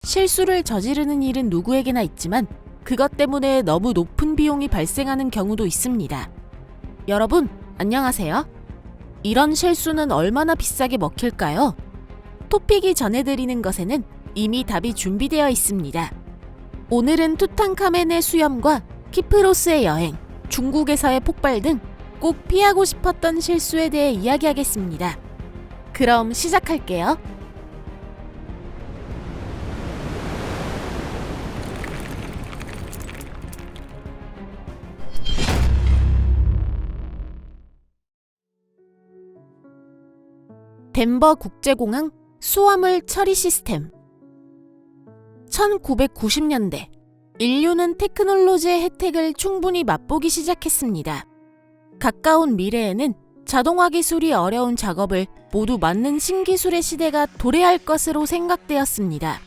실수를 저지르는 일은 누구에게나 있지만 그것 때문에 너무 높은 비용이 발생하는 경우도 있습니다. 여러분, 안녕하세요. 이런 실수는 얼마나 비싸게 먹힐까요? 토픽이 전해드리는 것에는 이미 답이 준비되어 있습니다. 오늘은 투탕카멘의 수염과 키프로스의 여행, 중국에서의 폭발 등 꼭 피하고 싶었던 실수에 대해 이야기하겠습니다. 그럼 시작할게요. 덴버 국제공항 수화물 처리 시스템. 1990년대, 인류는 테크놀로지의 혜택을 충분히 맛보기 시작했습니다. 가까운 미래에는 자동화 기술이 어려운 작업을 모두 맡는 신기술의 시대가 도래할 것으로 생각되었습니다.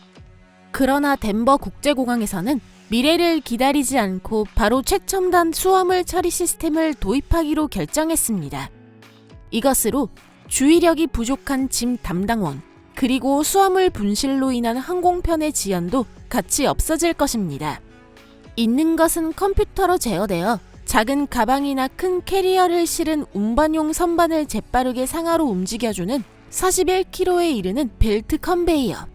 그러나 덴버 국제공항에서는 미래를 기다리지 않고 바로 최첨단 수화물 처리 시스템을 도입하기로 결정했습니다. 이것으로 주의력이 부족한 짐 담당원, 그리고 수화물 분실로 인한 항공편의 지연도 같이 없어질 것입니다. 있는 것은 컴퓨터로 제어되어 작은 가방이나 큰 캐리어를 실은 운반용 선반을 재빠르게 상하로 움직여주는 41km에 이르는 벨트 컨베이어.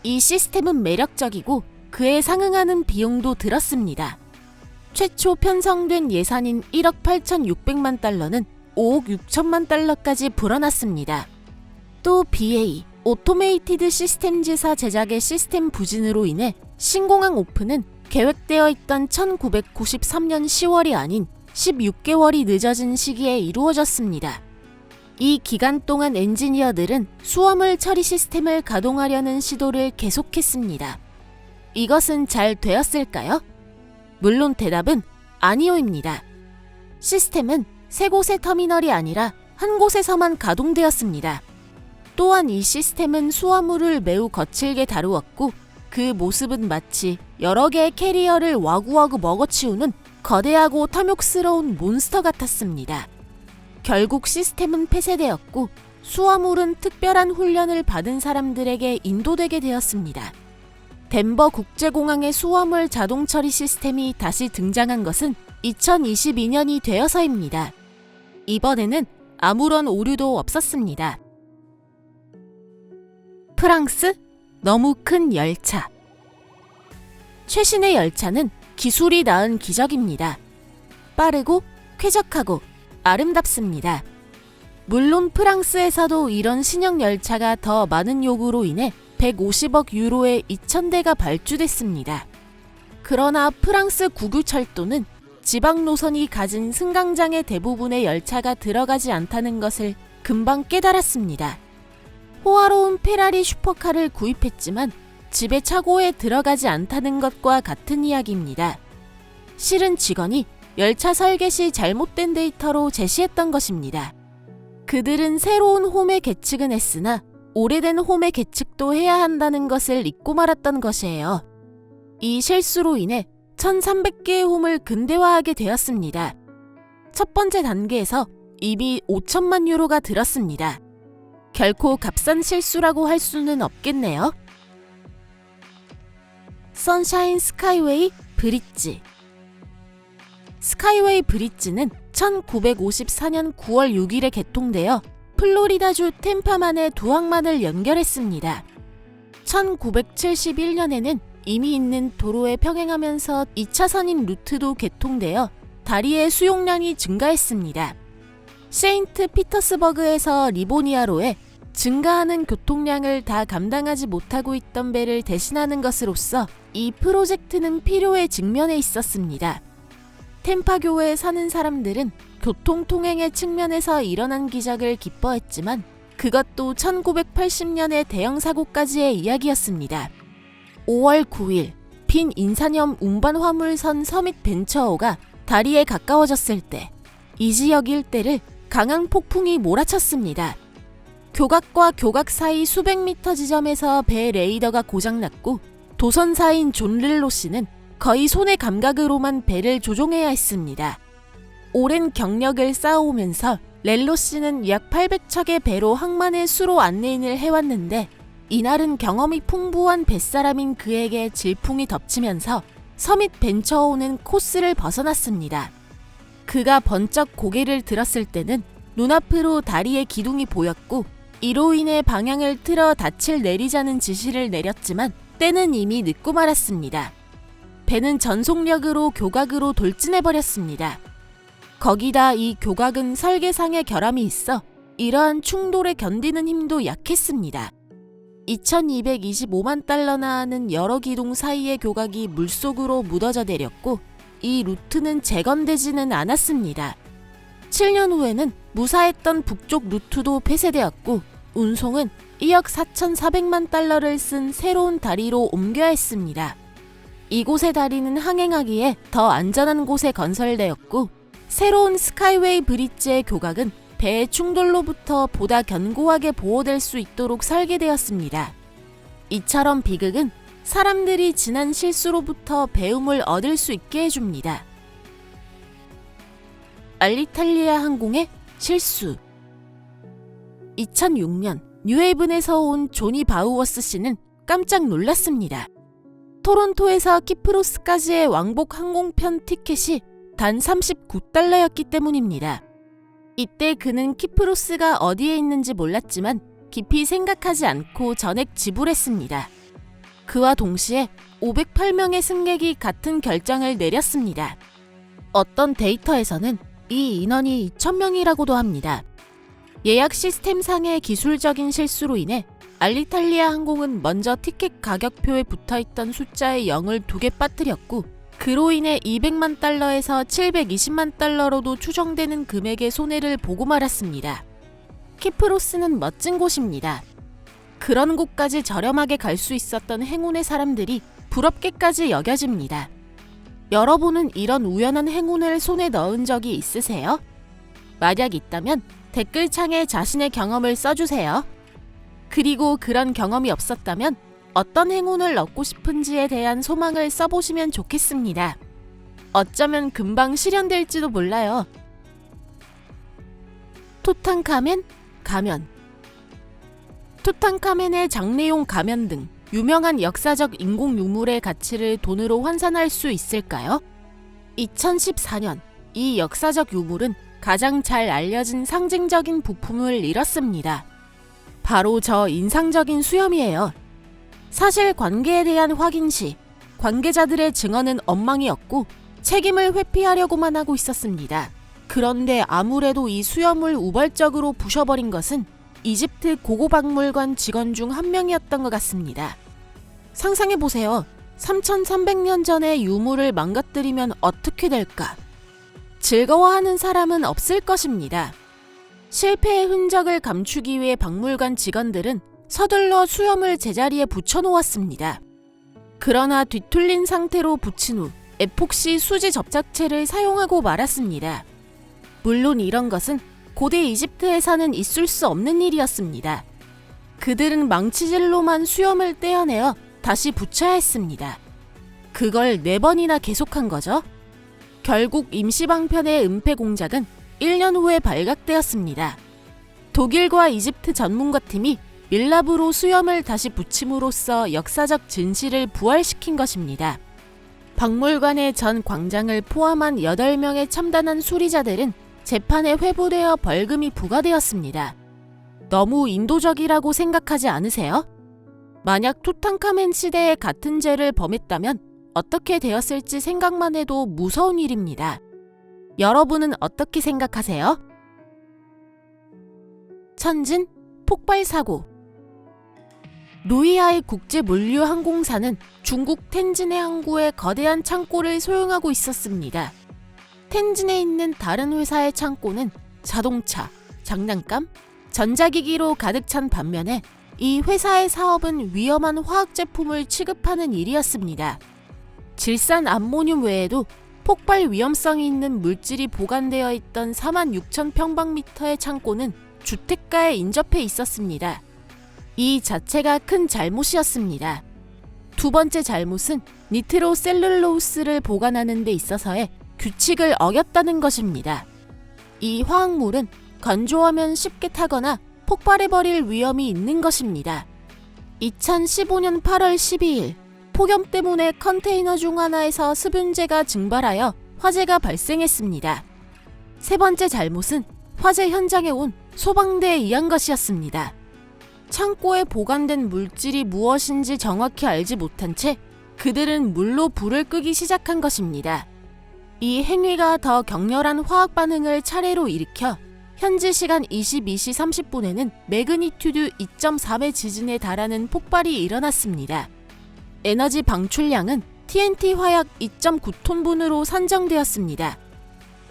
이 시스템은 매력적이고 그에 상응하는 비용도 들었습니다. 최초 편성된 예산인 1억 8,600만 달러는 5억 6천만 달러까지 불어났습니다. 또 BA, 오토메이티드 시스템즈사 제작의 시스템 부진으로 인해 신공항 오픈은 계획되어 있던 1993년 10월이 아닌 16개월이 늦어진 시기에 이루어졌습니다. 이 기간 동안 엔지니어들은 수화물 처리 시스템을 가동하려는 시도를 계속했습니다. 이것은 잘 되었을까요? 물론 대답은 아니오입니다. 시스템은 세 곳의 터미널이 아니라 한 곳에서만 가동되었습니다. 또한 이 시스템은 수화물을 매우 거칠게 다루었고 그 모습은 마치 여러 개의 캐리어를 와구와구 먹어치우는 거대하고 탐욕스러운 몬스터 같았습니다. 결국 시스템은 폐쇄되었고 수화물은 특별한 훈련을 받은 사람들에게 인도되게 되었습니다. 덴버 국제공항의 수화물 자동 처리 시스템이 다시 등장한 것은 2022년이 되어서입니다. 이번에는 아무런 오류도 없었습니다. 프랑스? 너무 큰 열차. 최신의 열차는 기술이 낳은 기적입니다. 빠르고 쾌적하고 아름답습니다. 물론 프랑스에서도 이런 신형 열차가 더 많은 요구로 인해 150억 유로의 2,000대가 발주됐습니다. 그러나 프랑스 국유철도는 지방 노선이 가진 승강장의 대부분의 열차가 들어가지 않다는 것을 금방 깨달았습니다. 호화로운 페라리 슈퍼카를 구입했지만 집의 차고에 들어가지 않다는 것과 같은 이야기입니다. 실은 직원이 열차 설계 시 잘못된 데이터로 제시했던 것입니다. 그들은 새로운 홈의 계측은 했으나 오래된 홈의 계측도 해야 한다는 것을 잊고 말았던 것이에요. 이 실수로 인해 1,300개의 홈을 근대화하게 되었습니다. 첫 번째 단계에서 이미 5천만 유로가 들었습니다. 결코 값싼 실수라고 할 수는 없겠네요. 선샤인 스카이웨이 브릿지. 스카이웨이 브릿지는 1954년 9월 6일에 개통되어 플로리다주 템파만의 두 항만을 연결했습니다. 1971년에는 이미 있는 도로에 평행하면서 2차선인 루트도 개통되어 다리의 수용량이 증가했습니다. 세인트 피터스버그에서 리보니아로에 증가하는 교통량을 다 감당하지 못하고 있던 배를 대신하는 것으로서 이 프로젝트는 필요에 직면해 있었습니다. 템파교에 사는 사람들은 교통 통행의 측면에서 일어난 기적을 기뻐했지만 그것도 1980년의 대형 사고까지의 이야기였습니다. 5월 9일 빈 인산염 운반 화물선 서밋 벤처호가 다리에 가까워졌을 때 이 지역 일대를 강한 폭풍이 몰아쳤습니다. 교각과 교각 사이 수백 미터 지점에서 배 레이더가 고장났고 도선사인 존 릴로 씨는 거의 손의 감각으로만 배를 조종해야 했습니다. 오랜 경력을 쌓아오면서 렐로 씨는 약 800척의 배로 항만의 수로 안내인을 해왔는데 이날은 경험이 풍부한 뱃사람인 그에게 질풍이 덮치면서 서밋 벤처오는 코스를 벗어났습니다. 그가 번쩍 고개를 들었을 때는 눈앞으로 다리의 기둥이 보였고 이로 인해 방향을 틀어 닻을 내리자는 지시를 내렸지만 때는 이미 늦고 말았습니다. 배는 전속력으로 교각으로 돌진해버렸습니다. 거기다 이 교각은 설계상의 결함이 있어 이러한 충돌에 견디는 힘도 약했습니다. 2225만 달러나 하는 여러 기둥 사이의 교각이 물속으로 묻어져 내렸고 이 루트는 재건되지는 않았습니다. 7년 후에는 무사했던 북쪽 루트도 폐쇄되었고 운송은 1억 4,400만 달러를 쓴 새로운 다리로 옮겨야 했습니다. 이곳의 다리는 항행하기에 더 안전한 곳에 건설되었고 새로운 스카이웨이 브릿지의 교각은 배의 충돌로부터 보다 견고하게 보호될 수 있도록 설계되었습니다. 이처럼 비극은 사람들이 지난 실수로부터 배움을 얻을 수 있게 해줍니다. 알리탈리아 항공의 실수. 2006년 뉴헤이븐에서 온 조니 바우어스 씨는 깜짝 놀랐습니다. 토론토에서 키프로스까지의 왕복 항공편 티켓이 단 39달러였기 때문입니다. 이때 그는 키프로스가 어디에 있는지 몰랐지만 깊이 생각하지 않고 전액 지불했습니다. 그와 동시에 508명의 승객이 같은 결정을 내렸습니다. 어떤 데이터에서는 이 인원이 2,000명이라고도 합니다. 예약 시스템상의 기술적인 실수로 인해 알리탈리아 항공은 먼저 티켓 가격표에 붙어있던 숫자의 0을 2개 빠뜨렸고 그로 인해 200만 달러에서 720만 달러로도 추정되는 금액의 손해를 보고 말았습니다. 키프로스는 멋진 곳입니다. 그런 곳까지 저렴하게 갈 수 있었던 행운의 사람들이 부럽게까지 여겨집니다. 여러분은 이런 우연한 행운을 손에 넣은 적이 있으세요? 만약 있다면 댓글창에 자신의 경험을 써주세요. 그리고 그런 경험이 없었다면 어떤 행운을 얻고 싶은지에 대한 소망을 써보시면 좋겠습니다. 어쩌면 금방 실현될지도 몰라요. 투탕카멘 가면. 투탕카멘의 장례용 가면 등 유명한 역사적 인공 유물의 가치를 돈으로 환산할 수 있을까요? 2014년 이 역사적 유물은 가장 잘 알려진 상징적인 부품을 잃었습니다. 바로 저 인상적인 수염이에요. 사실 관계에 대한 확인 시 관계자들의 증언은 엉망이었고 책임을 회피하려고만 하고 있었습니다. 그런데 아무래도 이 수염을 우발적으로 부셔버린 것은 이집트 고고박물관 직원 중 한 명이었던 것 같습니다. 상상해보세요. 3300년 전의 유물을 망가뜨리면 어떻게 될까? 즐거워하는 사람은 없을 것입니다. 실패의 흔적을 감추기 위해 박물관 직원들은 서둘러 수염을 제자리에 붙여놓았습니다. 그러나 뒤틀린 상태로 붙인 후 에폭시 수지 접착체를 사용하고 말았습니다. 물론 이런 것은 고대 이집트에서는 있을 수 없는 일이었습니다. 그들은 망치질로만 수염을 떼어내어 다시 붙여야 했습니다. 그걸 4번이나 계속한 거죠. 결국 임시방편의 은폐 공작은 1년 후에 발각되었습니다. 독일과 이집트 전문가팀이 밀랍으로 수염을 다시 붙임으로써 역사적 진실을 부활시킨 것입니다. 박물관의 전 광장을 포함한 8명의 첨단한 수리자들은 재판에 회부되어 벌금이 부과되었습니다. 너무 인도적이라고 생각하지 않으세요? 만약 투탕카멘 시대에 같은 죄를 범했다면 어떻게 되었을지 생각만 해도 무서운 일입니다. 여러분은 어떻게 생각하세요? 천진 폭발 사고. 루이하이 국제물류항공사는 중국 텐진의 항구에 거대한 창고를 소유하고 있었습니다. 텐진에 있는 다른 회사의 창고는 자동차, 장난감, 전자기기로 가득 찬 반면에 이 회사의 사업은 위험한 화학 제품을 취급하는 일이었습니다. 질산 암모늄 외에도 폭발 위험성이 있는 물질이 보관되어 있던 46,000평방미터의 창고는 주택가에 인접해 있었습니다. 이 자체가 큰 잘못이었습니다. 두 번째 잘못은 니트로셀룰로스를 보관하는 데 있어서의 규칙을 어겼다는 것입니다. 이 화학물은 건조하면 쉽게 타거나 폭발해버릴 위험이 있는 것입니다. 2015년 8월 12일 폭염 때문에 컨테이너 중 하나에서 습윤재가 증발하여 화재가 발생했습니다. 세 번째 잘못은 화재 현장에 온 소방대에 의한 것이었습니다. 창고에 보관된 물질이 무엇인지 정확히 알지 못한 채 그들은 물로 불을 끄기 시작한 것입니다. 이 행위가 더 격렬한 화학 반응을 차례로 일으켜 현지 시간 22시 30분에는 매그니튜드 2.3의 지진에 달하는 폭발이 일어났습니다. 에너지 방출량은 TNT 화약 2.9톤분으로 산정되었습니다.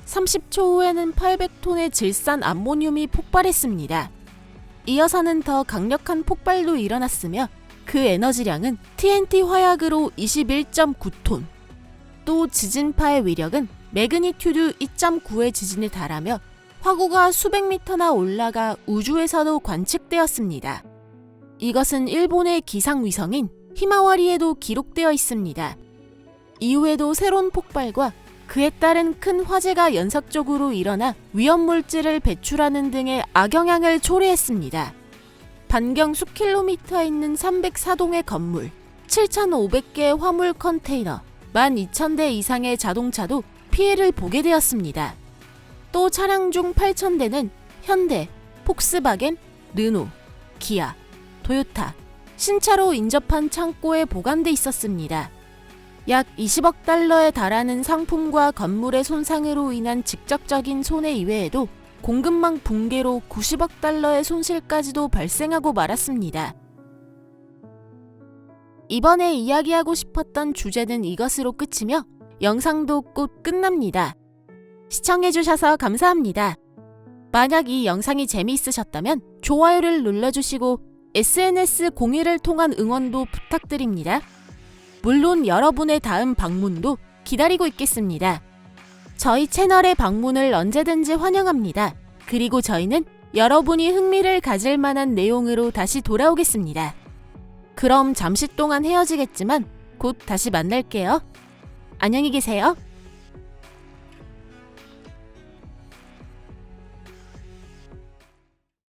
30초 후에는 800톤의 질산 암모늄이 폭발했습니다. 이어서는 더 강력한 폭발도 일어났으며 그 에너지량은 TNT 화약으로 21.9톤. 또 지진파의 위력은 매그니튜드 2.9의 지진에 달하며 화구가 수백 미터나 올라가 우주에서도 관측되었습니다. 이것은 일본의 기상위성인 히마와리에도 기록되어 있습니다. 이후에도 새로운 폭발과 그에 따른 큰 화재가 연속적으로 일어나 위험물질을 배출하는 등의 악영향을 초래했습니다. 반경 수킬로미터에 있는 304동의 건물, 7,500개의 화물 컨테이너, 12,000대 이상의 자동차도 피해를 보게 되었습니다. 또 차량 중 8,000대는 현대, 폭스바겐, 르노, 기아, 토요타, 신차로 인접한 창고에 보관돼 있었습니다. 약 20억 달러에 달하는 상품과 건물의 손상으로 인한 직접적인 손해 이외에도 공급망 붕괴로 90억 달러의 손실까지도 발생하고 말았습니다. 이번에 이야기하고 싶었던 주제는 이것으로 끝이며 영상도 곧 끝납니다. 시청해주셔서 감사합니다. 만약 이 영상이 재미있으셨다면 좋아요를 눌러주시고 SNS 공유를 통한 응원도 부탁드립니다. 물론 여러분의 다음 방문도 기다리고 있겠습니다. 저희 채널의 방문을 언제든지 환영합니다. 그리고 저희는 여러분이 흥미를 가질 만한 내용으로 다시 돌아오겠습니다. 그럼 잠시 동안 헤어지겠지만 곧 다시 만날게요. 안녕히 계세요.